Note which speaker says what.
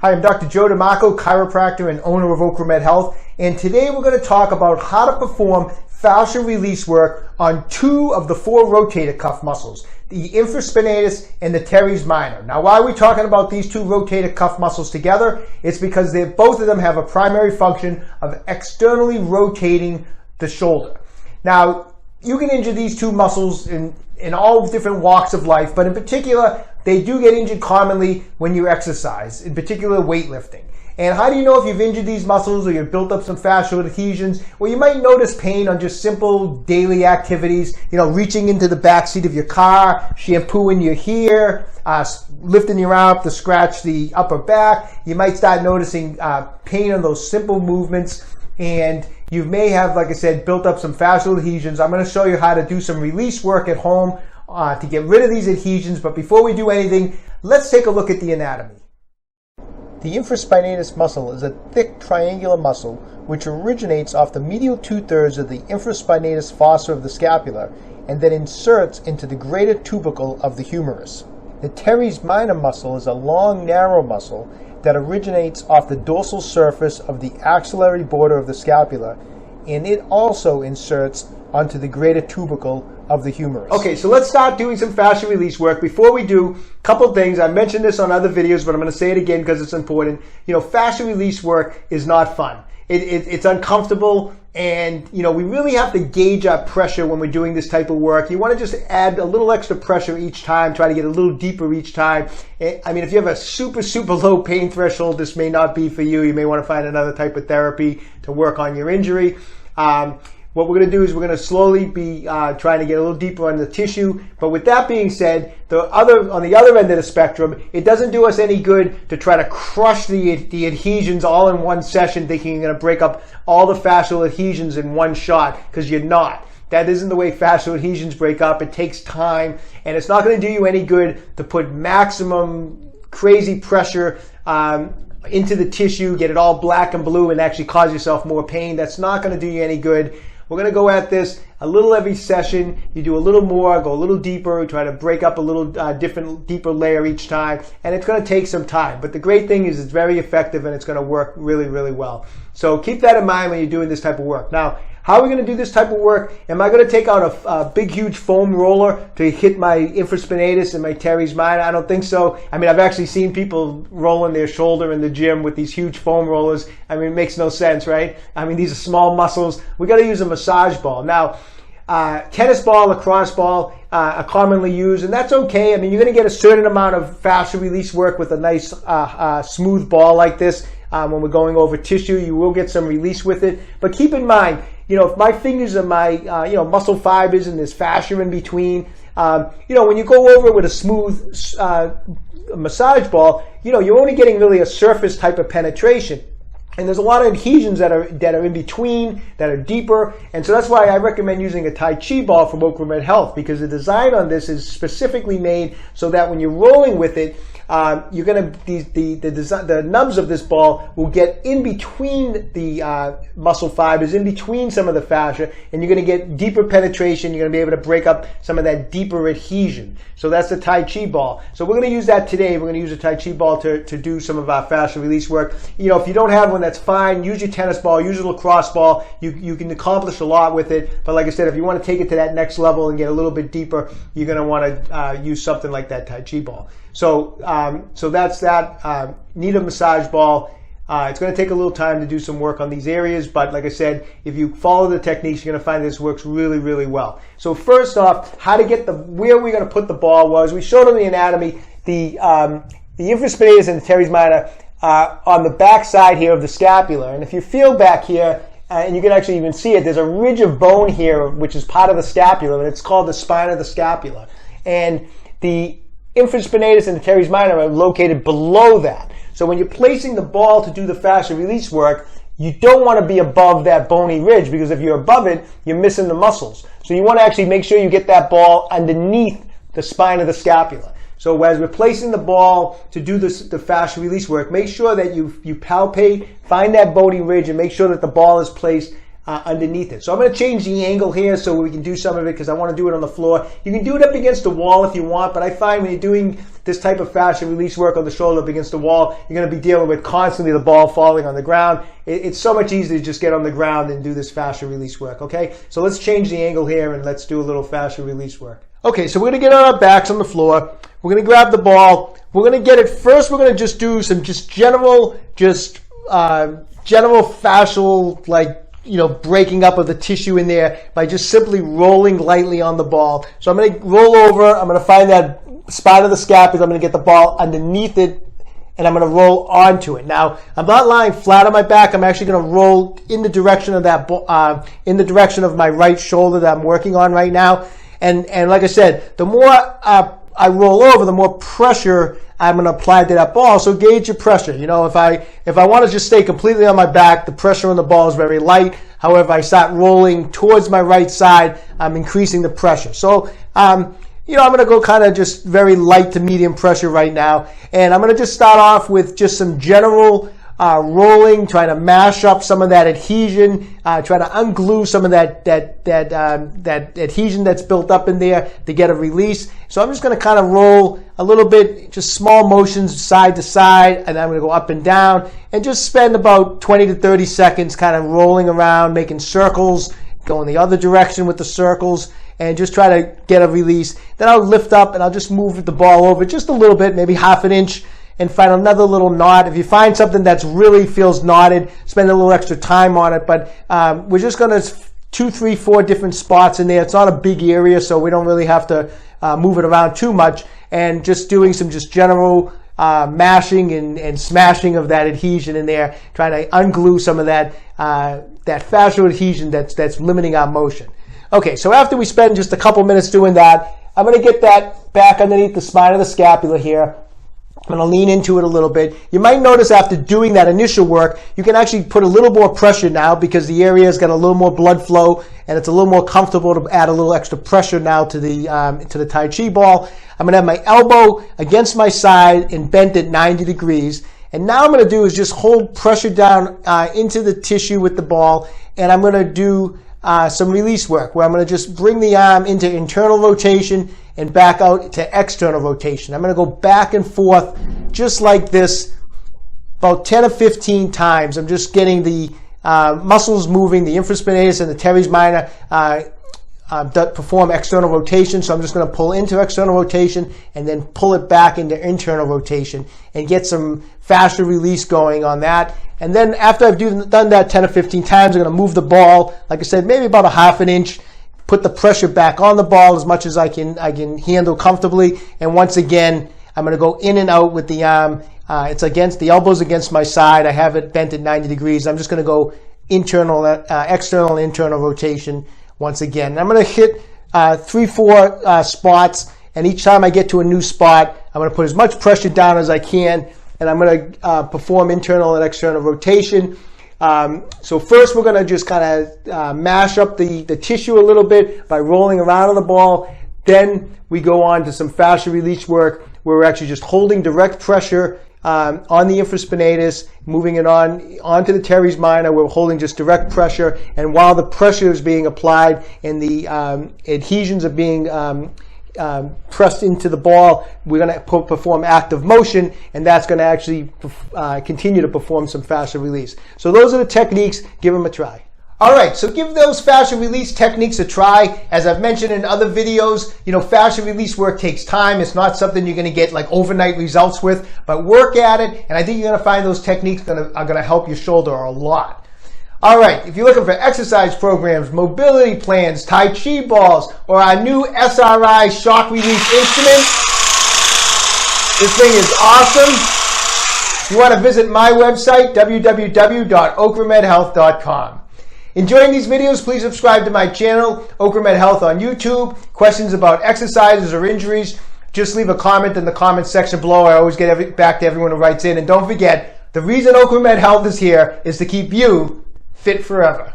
Speaker 1: Hi, I'm Dr. Joe DeMarco, chiropractor and owner of OcraMed Health, and today we're going to talk about how to perform fascial release work on 2 of the 4 rotator cuff muscles, the infraspinatus and the Teres Minor. Now, why are we talking about these 2 rotator cuff muscles together? It's because both of them have a primary function of externally rotating the shoulder. Now, you can injure these 2 muscles in all different walks of life, but in particular, they do get injured commonly when you exercise, in particular weightlifting. And how do you know if you've injured these muscles or you've built up some fascial adhesions? Well, you might notice pain on just simple daily activities, reaching into the back seat of your car, shampooing your hair, lifting your arm up to scratch the upper back. You might start noticing pain on those simple movements, and you may have, like I said, built up some fascial adhesions. I'm going to show you how to do some release work at home to get rid of these adhesions. But before we do anything, let's take a look at the anatomy. The infraspinatus muscle is a thick triangular muscle which originates off the medial 2/3 of the infraspinatus fossa of the scapula and then inserts into the greater tubercle of the humerus. The Teres Minor muscle is a long, narrow muscle that originates off the dorsal surface of the axillary border of the scapula, and it also inserts onto the greater tubercle of the humerus. Okay, so let's start doing some fascial release work. Before we do, a couple things. I mentioned this on other videos, but I'm going to say it again because it's important. Fascial release work is not fun. It's uncomfortable, and we really have to gauge our pressure when we're doing this type of work. You want to just add a little extra pressure each time, try to get a little deeper each time. I mean, if you have a super low pain threshold, this may not be for you. You may want to find another type of therapy to work on your injury. What we're going to do is we're going to slowly be trying to get a little deeper on the tissue. But with that being said, on the other end of the spectrum, it doesn't do us any good to try to crush the adhesions all in one session, thinking you're going to break up all the fascial adhesions in one shot, because you're not. That isn't the way fascial adhesions break up. It takes time, and it's not going to do you any good to put maximum crazy pressure into the tissue, get it all black and blue, and actually cause yourself more pain. That's not going to do you any good. We're going to go at this a little every session. You do a little more, go a little deeper, try to break up a little deeper layer each time, and it's going to take some time. But the great thing is it's very effective and it's going to work really, really well. So keep that in mind when you're doing this type of work. Now, how are we going to do this type of work? Am I going to take out a big, huge foam roller to hit my infraspinatus and my Teres Minor? I don't think so. I mean, I've actually seen people rolling their shoulder in the gym with these huge foam rollers. I mean, it makes no sense, right? I mean, these are small muscles. We got to use a massage ball. Now, tennis ball, lacrosse ball are commonly used, and that's okay. I mean, you're going to get a certain amount of fascial release work with a nice smooth ball like this. When we're going over tissue, you will get some release with it. But keep in mind, if my fingers are my, muscle fibers and there's fascia in between, when you go over with a smooth massage ball, you're only getting really a surface type of penetration. And there's a lot of adhesions that are in between, that are deeper. And so that's why I recommend using a Tai Chi ball from OcraMed Health, because the design on this is specifically made so that when you're rolling with it, you're going to the nubs of this ball will get in between the muscle fibers, in between some of the fascia, and you're going to get deeper penetration. You're going to be able to break up some of that deeper adhesion. So that's the Tai Chi ball. So we're going to use that today. We're going to use a Tai Chi ball to do some of our fascial release work. If you don't have one, that's fine. Use your tennis ball, use a lacrosse ball. You can accomplish a lot with it. But like I said, if you want to take it to that next level and get a little bit deeper, you're going to want to use something like that Tai Chi ball. So that's that. Need a massage ball. It's going to take a little time to do some work on these areas, but like I said, if you follow the techniques, you're going to find this works really, really well. So first off, how to get where we're going to put the ball was, we showed on the anatomy, the infraspinatus and the Teres Minor on the back side here of the scapula. And if you feel back here, and you can actually even see it, there's a ridge of bone here, which is part of the scapula, and it's called the spine of the scapula. And the infraspinatus and the Teres Minor are located below that. So when you're placing the ball to do the fascial release work, you don't want to be above that bony ridge, because if you're above it, you're missing the muscles. So you want to actually make sure you get that ball underneath the spine of the scapula. So as we're placing the ball to do the fascial release work, make sure that you palpate, find that bony ridge, and make sure that the ball is placed underneath it. So I'm going to change the angle here so we can do some of it because I want to do it on the floor. You can do it up against the wall if you want, but I find when you're doing this type of fascia release work on the shoulder up against the wall, you're going to be dealing with constantly the ball falling on the ground. It's so much easier to just get on the ground and do this fascia release work, okay? So let's change the angle here and let's do a little fascia release work. Okay, so we're going to get on our backs on the floor. We're going to grab the ball. We're going to get it first. We're going to just do some general fascial, like, breaking up of the tissue in there by just simply rolling lightly on the ball. So I'm going to roll over. I'm going to find that spot of the scapula. I'm going to get the ball underneath it, and I'm going to roll onto it. Now, I'm not lying flat on my back. I'm actually going to roll in the direction of that, in the direction of my right shoulder that I'm working on right now. And like I said, the more I roll over, the more pressure I'm going to apply to that ball. So gauge your pressure. If I want to just stay completely on my back, the pressure on the ball is very light. However, I start rolling towards my right side, I'm increasing the pressure. So, I'm going to go kind of just very light to medium pressure right now. And I'm going to just start off with just some general rolling, trying to mash up some of that adhesion, try to unglue some of that adhesion that's built up in there to get a release. So I'm just going to kind of roll a little bit, just small motions side to side, and I'm going to go up and down and just spend about 20 to 30 seconds kind of rolling around, making circles, going the other direction with the circles, and just try to get a release. Then I'll lift up and I'll just move the ball over just a little bit, maybe half an inch, and find another little knot. If you find something that's really feels knotted, spend a little extra time on it. But we're just going to 2, 3, 4 different spots in there. It's not a big area, so we don't really have to move it around too much. And just doing some just general mashing and smashing of that adhesion in there, trying to unglue some of that fascial adhesion that's limiting our motion. Okay, so after we spend just a couple minutes doing that, I'm going to get that back underneath the spine of the scapula here. I'm going to lean into it a little bit. You might notice after doing that initial work, you can actually put a little more pressure now because the area's got a little more blood flow and it's a little more comfortable to add a little extra pressure now to the Tai Chi ball. I'm going to have my elbow against my side and bent at 90 degrees. And now I'm going to do is just hold pressure down into the tissue with the ball, and I'm going to do some release work where I'm going to just bring the arm into internal rotation and back out to external rotation. I'm going to go back and forth just like this about 10 or 15 times. I'm just getting the muscles moving, the infraspinatus and the Teres Minor perform external rotation. So I'm just going to pull into external rotation and then pull it back into internal rotation and get some fascial release going on that. And then after I've done that 10 or 15 times, I'm going to move the ball, like I said, maybe about a half an inch, put the pressure back on the ball as much as I can handle comfortably. And once again, I'm going to go in and out with the arm. It's against the elbows against my side. I have it bent at 90 degrees. I'm just going to go external and internal rotation once again. And I'm going to hit 3, 4 spots. And each time I get to a new spot, I'm going to put as much pressure down as I can. And I'm going to perform internal and external rotation. So first we're going to just kind of mash up the tissue a little bit by rolling around on the ball. Then we go on to some fascial release work where we're actually just holding direct pressure on the infraspinatus, moving it onto the Teres Minor. We're holding just direct pressure. And while the pressure is being applied and the adhesions are being pressed into the ball, we're going to perform active motion, and that's going to actually continue to perform some fascial release. So those are the techniques. Give them a try. All right, so give those fascial release techniques a try. As I've mentioned in other videos, fascial release work takes time. It's not something you're going to get like overnight results with, but work at it, and I think you're going to find those techniques are going to help your shoulder a lot. All right, if you're looking for exercise programs, mobility plans, Tai Chi balls, or our new SRI shock release instrument, this thing is awesome. You want to visit my website, www.OcraMedHealth.com. Enjoying these videos, please subscribe to my channel, OcraMed Health on YouTube. Questions about exercises or injuries, just leave a comment in the comment section below. I always get back to everyone who writes in. And don't forget, the reason OcraMed Health is here is to keep you fit forever.